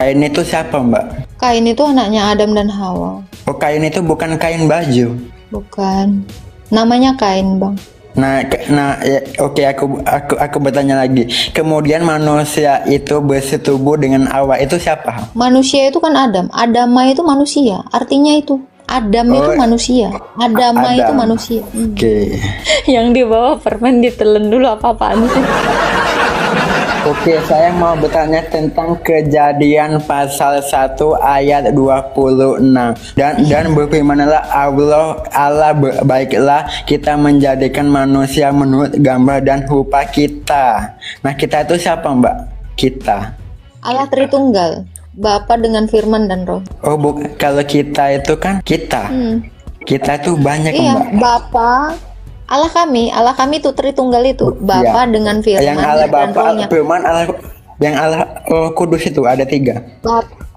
Kain itu siapa, Mbak? Kain itu anaknya Adam dan Hawa. Oh, kain itu bukan kain baju. Bukan. Namanya Kain, Bang. Ya, oke, aku bertanya lagi. Kemudian manusia itu bersetubuh dengan Hawa itu siapa? Manusia itu kan Adam. Adama itu manusia. Artinya itu Adam itu manusia. Adama itu Adam. manusia. Oke. Yang di bawah permen ditelen dulu apa-apaan sih? Oke, saya mau bertanya tentang Kejadian pasal 1 ayat 26. Dan berfirmanlah Allah baiklah kita menjadikan manusia menurut gambar dan rupa kita. Nah, kita itu siapa, Mbak? Kita. Allah Tritunggal. Bapa dengan firman dan roh. Oh, kalau kita itu kan kita. Kita itu banyak, Iya, Mbak. Bapa Allah kami itu Tritunggal itu. Bapa Iya. dengan firman Yang Allah dan Bapa, rohnya. firman Allah, yang Allah Roh Kudus itu ada 3.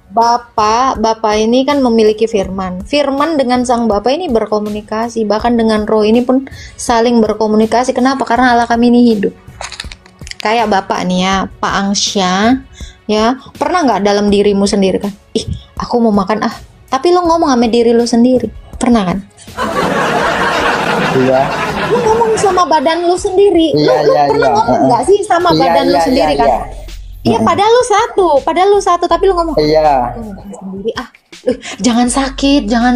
Bapa ini kan memiliki firman. Firman dengan sang Bapa ini berkomunikasi, bahkan dengan roh ini pun saling berkomunikasi. Kenapa? Karena Allah kami ini hidup. Kayak Bapak nih ya, Pak Angsya, ya. Pernah nggak dalam dirimu sendiri kan? Ih, aku mau makan tapi lo ngomong sama diri lo sendiri. Pernah kan? Iya. Lu ngomong sama badan lu sendiri. Lu pernah ngomong nggak sih sama badan lu sendiri kan? Iya, padahal lu satu, tapi lu ngomong. Iya. Sendiri jangan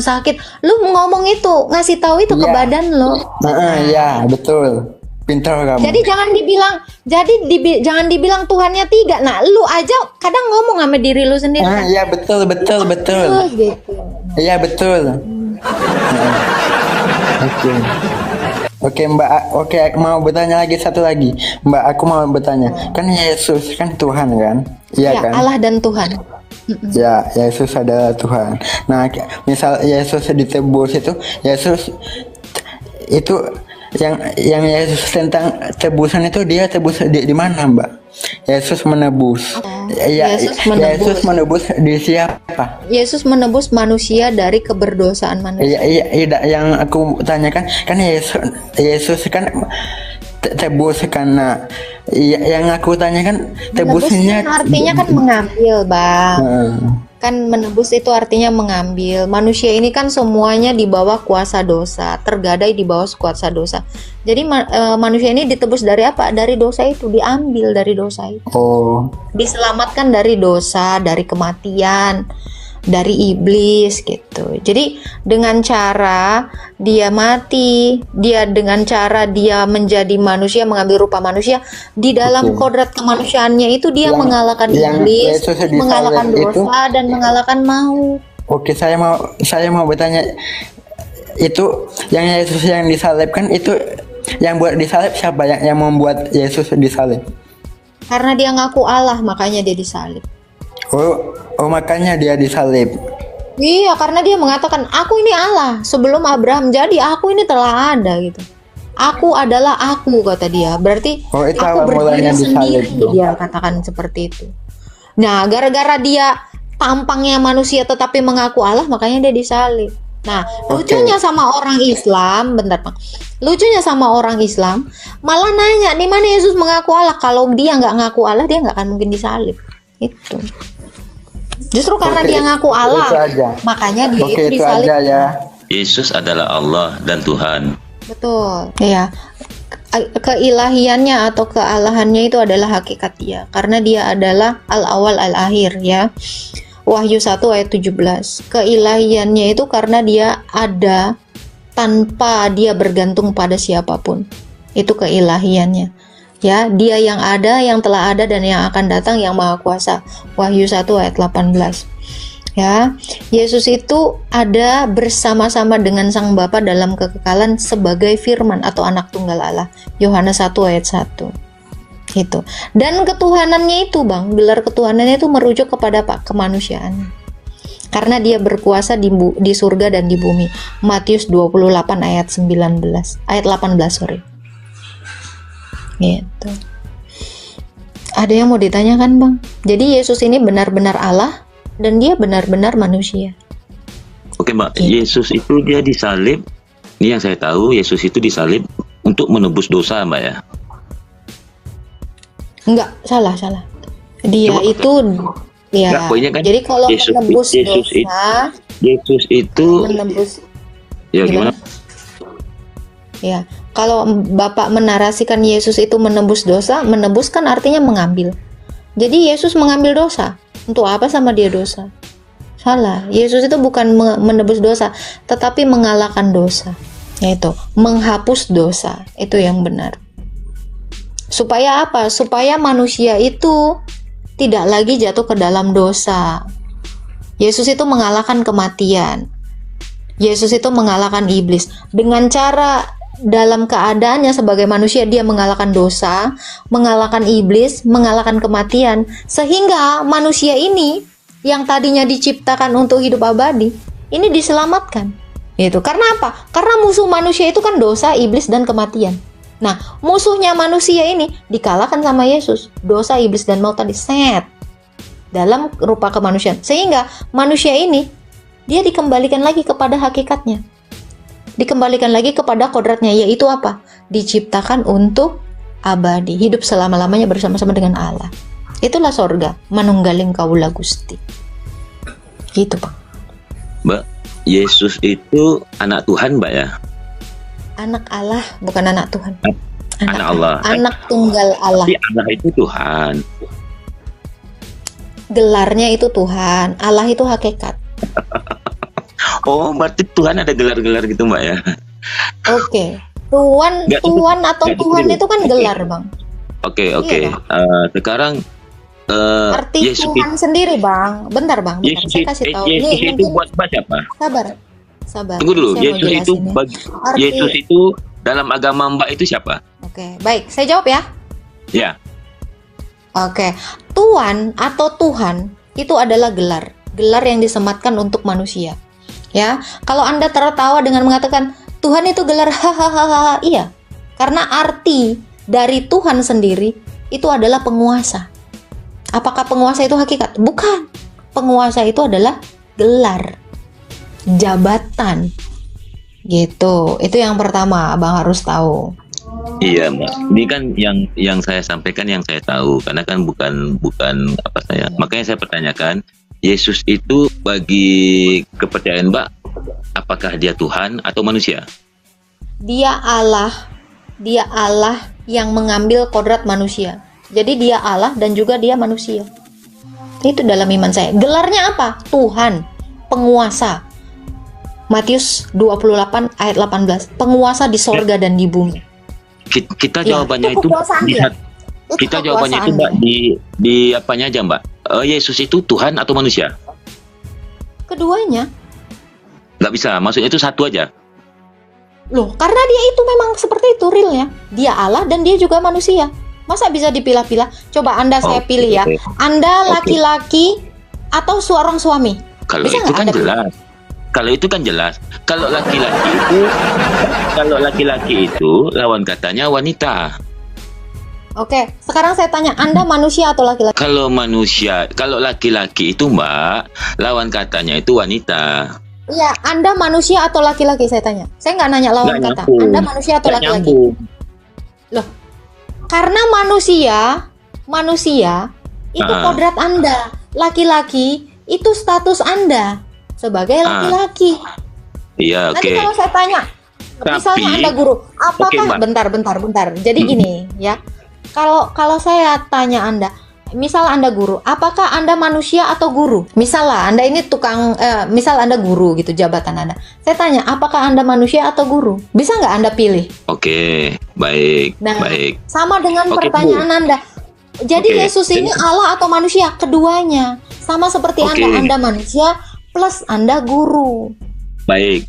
sakit. Lu ngomong itu, ngasih tahu itu ke badan lo. Iya, betul. Pintar kamu. Jadi jangan dibilang Tuhannya 3. Nah, lu aja kadang ngomong sama diri lu sendiri. Iya, betul. Gitu. Iya, betul. Oke, Mbak. Oke, aku mau bertanya lagi satu lagi. Mbak, aku mau bertanya. Kan Yesus kan Tuhan kan? Iya Ya, kan? Allah dan Tuhan. Ya, Yesus adalah Tuhan. Nah, misal Yesus ditebus itu, Yesus itu yang Yesus tentang tebusan itu dia tebus di mana, Mbak? Yesus menebus. Yesus menebus di siapa? Yesus menebus manusia dari keberdosaan manusia. Iya, yang aku tanyakan kan Yesus kan tebus karena yang aku tanyakan tebusnya artinya kan mengambil, Bang. Kan menebus itu artinya mengambil. Manusia ini kan semuanya di bawah kuasa dosa, tergadai di bawah kuasa dosa. Jadi manusia ini ditebus dari apa? Dari dosa itu, diambil dari dosa itu. Oh. Diselamatkan dari dosa, dari kematian, dari iblis gitu. Jadi dengan cara dia mati, dengan cara dia menjadi manusia, mengambil rupa manusia, di dalam kodrat kemanusiaannya itu dia mengalahkan iblis, mengalahkan dosa dan mengalahkan maut. Oke, saya mau bertanya, itu yang Yesus yang disalibkan itu yang buat disalib siapa? Yang membuat Yesus disalib? Karena dia ngaku Allah, makanya dia disalib. Oh, makanya dia disalib. Iya, karena dia mengatakan, aku ini Allah. Sebelum Abraham jadi, aku ini telah ada gitu. Aku adalah aku, kata dia. Berarti itu aku berdiri sendiri. Dia katakan seperti itu. Nah, gara-gara dia tampangnya manusia tetapi mengaku Allah, makanya dia disalib. Nah, lucunya sama orang Islam, bentar Bang. Lucunya sama orang Islam, malah nanya, di mana Yesus mengaku Allah? Kalau dia nggak ngaku Allah, dia nggak akan mungkin disalib. Itu. Justru karena dia ngaku Allah, makanya dia itu disalib. Ya. Yesus adalah Allah dan Tuhan. Betul. Ya. Keilahiannya atau kealahannya itu adalah hakikat dia, karena dia adalah al-awal al-akhir ya. Wahyu 1 ayat 17. Keilahiannya itu karena dia ada tanpa dia bergantung pada siapapun. Itu keilahiannya. Ya, dia yang ada, yang telah ada dan yang akan datang, yang maha kuasa. Wahyu 1 ayat 18. Ya, Yesus itu ada bersama-sama dengan Sang Bapa dalam kekekalan sebagai firman atau anak tunggal Allah. Yohanes 1 ayat 1. Gitu. Dan ketuhanannya itu, Bang, gelar ketuhanannya itu merujuk kepada kemanusiaan. Karena dia berkuasa di surga dan di bumi. Matius 28 ayat 19. Ayat 18, sorry. Gitu. Ada yang mau ditanyakan, Bang? Jadi Yesus ini benar-benar Allah dan dia benar-benar manusia. Oke, Mbak. Yesus itu dia disalib. Ini yang saya tahu, Yesus itu disalib untuk menebus dosa, Mbak ya. Enggak, salah. Dia itu Ya. Nggak, poinnya kan Jadi kalau Yesus, menebus Yesus itu, dosa, Yesus itu, menebus ya gimana? Ya, kalau Bapak menarasikan Yesus itu menebus dosa, menebus kan artinya mengambil. Jadi Yesus mengambil dosa. Untuk apa sama dia dosa? Salah. Yesus itu bukan menebus dosa, tetapi mengalahkan dosa. Yaitu menghapus dosa. Itu yang benar. Supaya apa? Supaya manusia itu tidak lagi jatuh ke dalam dosa. Yesus itu mengalahkan kematian. Yesus itu mengalahkan iblis. Dengan cara dalam keadaannya sebagai manusia, dia mengalahkan dosa, mengalahkan iblis, mengalahkan kematian, sehingga manusia ini yang tadinya diciptakan untuk hidup abadi ini diselamatkan. Itu karena apa? Karena musuh manusia itu kan dosa, iblis, dan kematian. Nah, musuhnya manusia ini dikalahkan sama Yesus. Dosa, iblis, dan maut tadi set dalam rupa kemanusiaan, sehingga manusia ini dia dikembalikan lagi kepada hakikatnya, dikembalikan lagi kepada kodratnya, yaitu apa? Diciptakan untuk abadi, hidup selama-lamanya bersama-sama dengan Allah. Itulah sorga, manunggaling kaula Gusti. Gitu, Pak. Mbak, Yesus itu anak Tuhan, Mbak ya? Anak Allah, bukan anak Tuhan. Anak Allah. Anak tunggal Allah. Tapi Allah itu Tuhan. Gelarnya itu Tuhan, Allah itu hakikat. Oh, berarti Tuhan ada gelar-gelar gitu, Mbak ya? Oke. Tuhan atau Tuhan itu kan gelar, Bang. Oke. Iya, Sekarang arti Yesus Tuhan sendiri, Bang. Bentar, Bang. Bentar. Saya kasih tahu. Yesus Ini itu mungkin buat Mbak siapa? sabar. Tunggu dulu. Saya mau Yesus itu jelasin ya. Yesus itu dalam agama Mbak itu siapa? Oke, baik. Saya jawab ya. Ya. Oke. Tuhan atau Tuhan itu adalah gelar. Gelar yang disematkan untuk manusia. Ya. Kalau Anda tertawa dengan mengatakan Tuhan itu gelar, hahaha, iya. Karena arti dari Tuhan sendiri itu adalah penguasa. Apakah penguasa itu hakikat? Bukan. Penguasa itu adalah gelar, jabatan. Gitu. Itu yang pertama, Abang harus tahu. Iya, Mbak. Ini kan yang saya sampaikan, yang saya tahu, karena kan bukan apa saya. Makanya saya pertanyakan, Yesus itu bagi kepercayaan Mbak, apakah dia Tuhan atau manusia? Dia Allah yang mengambil kodrat manusia. Jadi dia Allah dan juga dia manusia. Itu dalam iman saya. Gelarnya apa? Tuhan, penguasa. Matius 28 ayat 18. Penguasa di sorga dan di bumi. Kita Ya, jawabannya itu itu kekuasaan dia. kita jawabannya itu, Mbak, di apanya aja, Mbak? Yesus itu Tuhan atau manusia? Keduanya. Nggak bisa, maksudnya itu satu aja. Loh, karena dia itu memang seperti itu realnya. Dia Allah dan dia juga manusia. Masa bisa dipilah-pilah? Coba Anda saya pilih ya. Anda laki-laki atau seorang suami? Kalau Bisa itu nggak kan Anda pilih? jelas. Kalau itu kan jelas. Kalau laki-laki itu lawan katanya wanita. Oke, sekarang saya tanya, Anda manusia atau laki-laki? Kalau laki-laki itu, Mbak, lawan katanya itu wanita. Iya, Anda manusia atau laki-laki saya tanya. Saya nggak nanya lawan Nggak kata. nyambung. Anda manusia atau Nggak laki-laki? nyambung. Loh, karena manusia itu kodrat Anda. Laki-laki itu status Anda sebagai laki-laki. Iya, oke. Nanti kalau saya tanya, misalnya Anda guru, apakah Mbak. bentar. Jadi gini ya. Kalau saya tanya Anda, misal Anda guru, apakah Anda manusia atau guru? Misal lah Anda ini misal Anda guru gitu jabatan Anda. Saya tanya, apakah Anda manusia atau guru? Bisa nggak Anda pilih? Oke, baik, Nah, baik. sama dengan Oke, pertanyaan Bu. Anda. Jadi Oke, Yesus ini Allah atau manusia? Keduanya. Sama seperti Oke. Anda manusia plus Anda guru. Baik.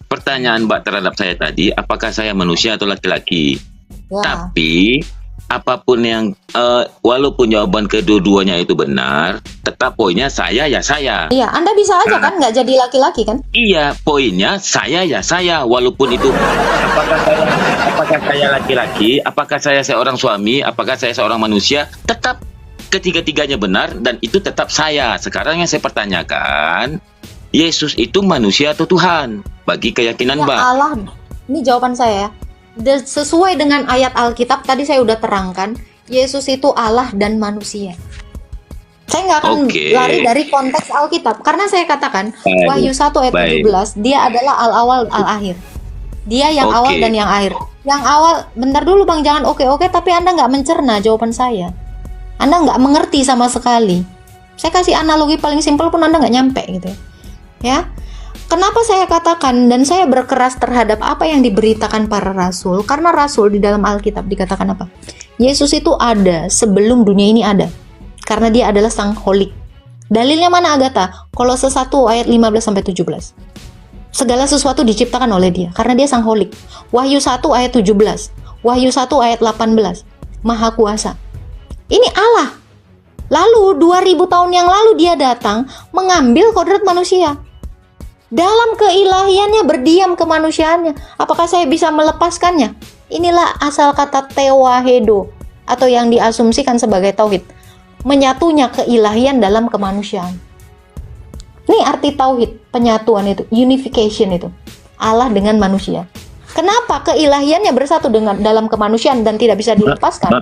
Pertanyaan Mbak terhadap saya tadi, apakah saya manusia atau laki-laki? Ya. Tapi apapun yang walaupun jawaban kedua-duanya itu benar, tetap poinnya saya ya saya. Iya, Anda bisa aja kan nggak jadi laki-laki kan? Iya, poinnya saya ya saya, walaupun itu apakah saya laki-laki, apakah saya seorang suami, apakah saya seorang manusia, tetap ketiga-tiganya benar dan itu tetap saya. Sekarang yang saya pertanyakan, Yesus itu manusia atau Tuhan bagi keyakinan Ya Mbak? Allah, ini jawaban saya ya. Sesuai dengan ayat Alkitab tadi saya udah terangkan, Yesus itu Allah dan manusia. Saya nggak akan lari dari konteks Alkitab karena saya katakan Wahyu 1 ayat 17 dia adalah al-awal al-akhir. Dia yang awal dan yang akhir. Yang awal, bentar dulu Bang, jangan oke tapi Anda nggak mencerna jawaban saya. Anda nggak mengerti sama sekali. Saya kasih analogi paling simpel pun Anda nggak nyampe gitu ya. Kenapa saya katakan dan saya berkeras terhadap apa yang diberitakan para rasul? Karena rasul di dalam Alkitab dikatakan apa? Yesus itu ada sebelum dunia ini ada. Karena dia adalah sang holik. Dalilnya mana Agatha? Kolose 1 ayat 15-17. Segala sesuatu diciptakan oleh dia karena dia sang holik. Wahyu 1 ayat 17. Wahyu 1 ayat 18. Maha kuasa. Ini Allah. Lalu 2000 tahun yang lalu dia datang mengambil kodrat manusia. Dalam keilahiannya berdiam kemanusiaannya. Apakah saya bisa melepaskannya? Inilah asal kata tewahedo atau yang diasumsikan sebagai tauhid. Menyatunya keilahian dalam kemanusiaan. Ini arti tauhid, penyatuan itu, unification itu. Allah dengan manusia. Kenapa keilahiannya bersatu dengan dalam kemanusiaan dan tidak bisa dilepaskan?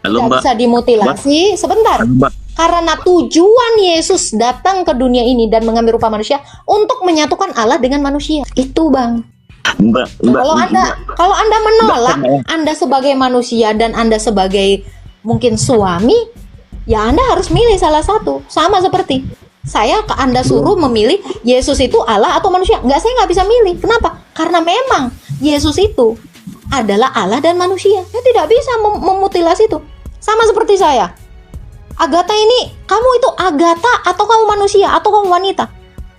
Tidak bisa dimutilasi. Sebentar. Karena tujuan Yesus datang ke dunia ini dan mengambil rupa manusia untuk menyatukan Allah dengan manusia. Itu Bang. Kalau Anda menolak, Anda sebagai manusia dan Anda sebagai mungkin suami, ya Anda harus milih salah satu. Sama seperti saya ke Anda suruh memilih Yesus itu Allah atau manusia. Saya nggak bisa milih. Kenapa? Karena memang Yesus itu adalah Allah dan manusia. Saya tidak bisa memutilasi itu. Sama seperti saya. Agatha ini, kamu itu Agatha atau kamu manusia atau kamu wanita?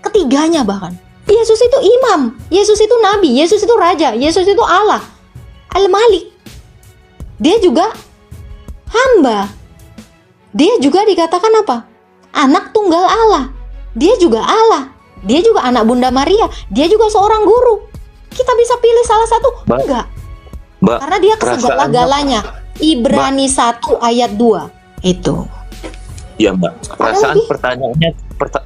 Ketiganya bahkan. Yesus itu imam, Yesus itu nabi, Yesus itu raja, Yesus itu Allah, Al-Malik. Dia juga hamba. Dia juga dikatakan apa? Anak tunggal Allah. Dia juga Allah. Dia juga anak Bunda Maria. Dia juga seorang guru. Kita bisa pilih salah satu? Enggak. Karena dia kesegala-galanya. Ibrani 1 ayat 2. Itu. Ya Mbak,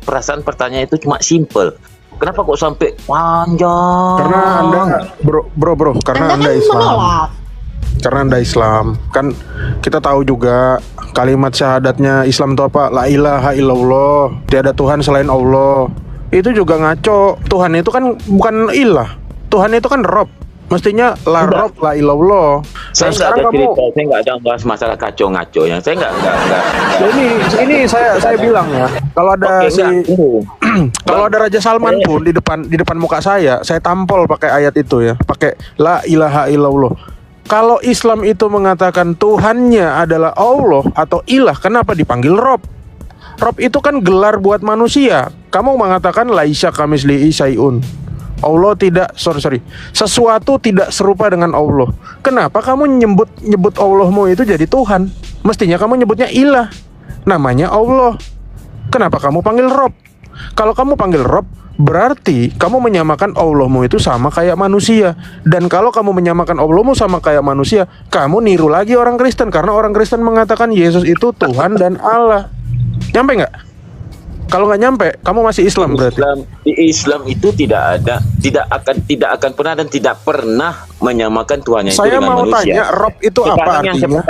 perasaan pertanyaannya itu cuma simple. Kenapa kok sampai panjang? Karena Anda bro, karena Anda Islam. Menolak. Karena Anda Islam. Kan kita tahu juga kalimat syahadatnya Islam itu apa? La ilaha illallah. Tiada Tuhan selain Allah. Itu juga ngaco. Tuhan itu kan bukan ilah. Tuhan itu kan Rob. Mestinya la Rob la ilallah. Saya nggak ada cerita, saya nggak ada bahas masalah kacau ngaco ya. Saya nggak. Ini saya bilang ya. Kalau ada kalau ada Raja Salman pun di depan muka saya tampol pakai ayat itu ya. Pakai la ilaha illallah. Kalau Islam itu mengatakan Tuhannya adalah Allah atau ilah, kenapa dipanggil Rob? Rob itu kan gelar buat manusia. Kamu mengatakan laisa kamislihi syai'un. Allah tidak, sesuatu tidak serupa dengan Allah. Kenapa kamu nyebut Allahmu itu jadi Tuhan? Mestinya kamu nyebutnya ilah. Namanya Allah. Kenapa kamu panggil Rob? Kalau kamu panggil Rob, berarti kamu menyamakan Allahmu itu sama kayak manusia. Dan kalau kamu menyamakan Allahmu sama kayak manusia, kamu niru lagi orang Kristen. Karena orang Kristen mengatakan Yesus itu Tuhan dan Allah. Nyampe nggak? Kalau nggak nyampe, kamu masih Islam berarti. Di Islam itu tidak akan pernah dan tidak pernah menyamakan Tuhannya itu dengan manusia. Saya mau tanya, Rob itu apa artinya?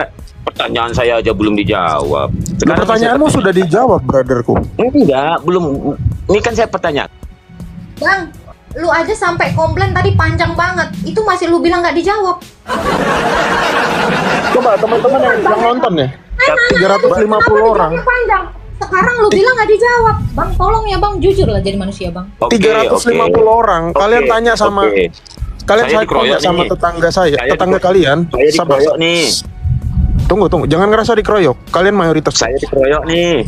Pertanyaan saya aja belum dijawab. Pertanyaanmu sudah dijawab, brotherku. Enggak, belum. Ini kan saya bertanya. Bang, lu aja sampai komplain tadi panjang banget. Itu masih lu bilang nggak dijawab. Coba teman-teman yang nonton ya. 350 orang. Panjang. Sekarang lu bilang nggak dijawab. Bang, tolong ya Bang, jujur lah jadi manusia Bang. 350 orang. Kalian tanya sama kalian saya tanya sama tetangga tetangga kalian. Sabar nih. Tunggu, jangan ngerasa dikeroyok. Kalian mayoritas. Saya dikeroyok nih.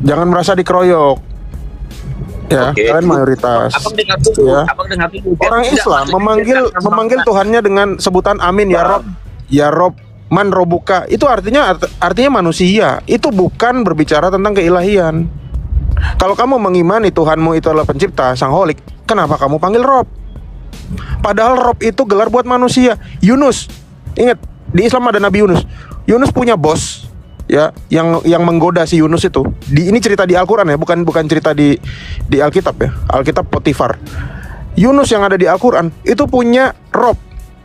Jangan merasa dikeroyok. Ya, kalian mayoritas. Abang dengar dulu. Ya. Orang Islam memanggil Tuhannya dengan sebutan Amin ya Rob. Ya Rob. Man robuka itu artinya manusia. Itu bukan berbicara tentang keilahian. Kalau kamu mengimani Tuhanmu itu adalah pencipta, sang holik, kenapa kamu panggil Rob? Padahal Rob itu gelar buat manusia. Yunus, ingat di Islam ada Nabi Yunus. Yunus punya bos, ya, yang menggoda si Yunus itu. Ini cerita di Al-Quran ya, bukan cerita di Alkitab ya. Alkitab Potifar. Yunus yang ada di Al-Quran itu punya Rob.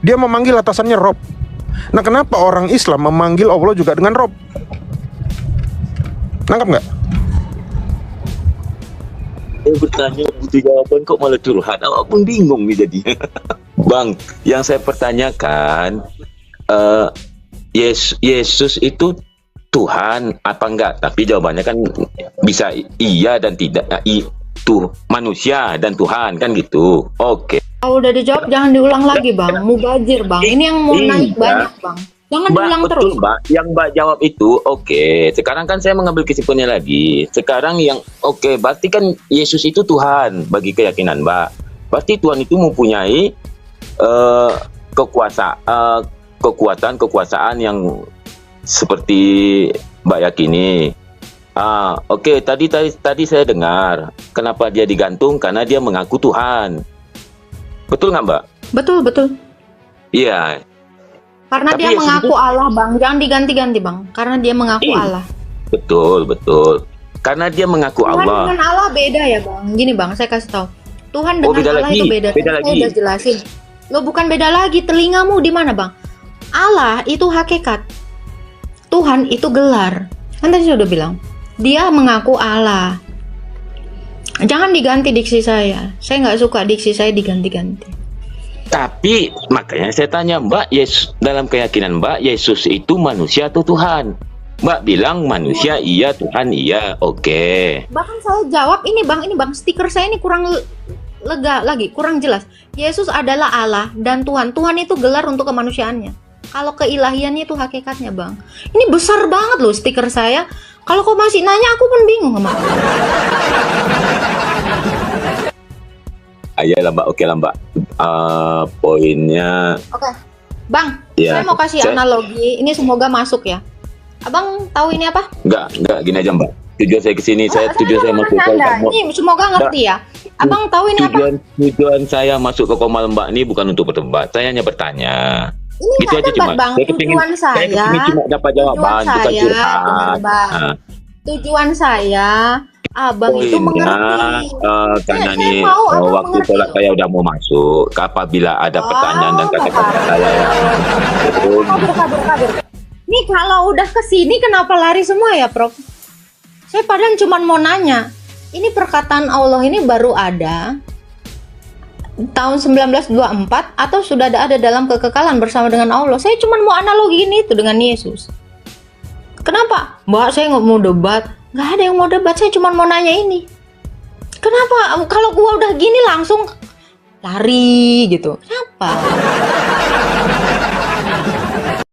Dia memanggil atasannya Rob. Nah, kenapa orang Islam memanggil Allah juga dengan Rob? Nangkap nggak? bertanya butuh jawaban kok malah curhat. Awak pun bingung nih jadi. Bang, yang saya pertanyakan, Yesus itu Tuhan apa enggak? Tapi jawabannya kan bisa iya dan tidak. Itu manusia dan Tuhan kan gitu. Oke. Kalau udah dijawab jangan diulang lagi bang, mubazir bang. Ini yang mau naik banyak bang. Jangan diulang Betul, terus. Mbak. Yang Mbak jawab itu oke. Sekarang kan saya mengambil kesimpulannya lagi. Sekarang yang oke, berarti kan Yesus itu Tuhan bagi keyakinan Mbak. Berarti Tuhan itu mempunyai kekuasaan yang seperti Mbak yakini. Oke, tadi saya dengar kenapa dia digantung karena dia mengaku Tuhan. Betul nggak Mbak? Betul betul. Iya. Karena Tapi dia Yesus mengaku itu- Allah bang, jangan diganti-ganti bang. Karena dia mengaku Iya. Allah. Betul. Karena dia mengaku Tuhan Allah. dengan Allah beda ya bang. Gini bang, saya kasih tahu. Tuhan dengan beda Allah lagi, itu beda. beda Tadi lagi. Saya udah jelasin. Lo bukan beda lagi. Telingamu di mana bang? Allah itu hakikat. Tuhan itu gelar. Kan tadi saya udah bilang. Dia mengaku Allah. Jangan diganti diksi saya. Saya nggak suka diksi saya diganti-ganti. Tapi makanya saya tanya Mbak, dalam keyakinan Mbak, Yesus itu manusia atau Tuhan? Mbak bilang manusia iya, Tuhan iya, oke. Bahkan saya jawab ini bang, stiker saya ini kurang lega lagi, kurang jelas. Yesus adalah Allah dan Tuhan. Tuhan itu gelar untuk kemanusiaannya. Kalau keilahiannya itu hakikatnya bang. Ini besar banget loh stiker saya. Kalau kau masih nanya aku pun bingung sama. Ayolah Mbak, oke lah Mbak. Poinnya, Oke, bang, Ya, saya mau kasih saya- analogi. Ini semoga masuk ya. Abang tahu ini apa? enggak gini aja Mbak. Tujuan saya kesini, tujuan saya mau masuk ke bercanda. Komal. Ini semoga ngerti ya. Abang tahu ini apa? Tujuan saya masuk ke Komal Mbak ini bukan untuk berdebat, saya hanya bertanya. Ini Gitu nggak aja debat cuma. bang. Saya kepingin cuma dapat jawaban, bukan saya, curhat. bener, Bang. Ah. Tujuan saya, abang itu mengerti. Karena Saya nih mau abang waktu mengerti. sholat saya udah mau masuk. Apabila ada pertanyaan dan kata-kata Bapak. saya yang betul, Kabur. Nih kalau udah kesini kenapa lari semua ya, Prof? Saya padahal cuma mau nanya. Ini perkataan Allah ini baru ada tahun 1924 atau sudah ada dalam kekekalan bersama dengan Allah. Saya cuma mau analogiin itu dengan Yesus. Kenapa? Mbak, saya nggak mau debat. Nggak ada yang mau debat. Saya cuma mau nanya ini. Kenapa? Kalau gua udah gini langsung lari gitu. Kenapa?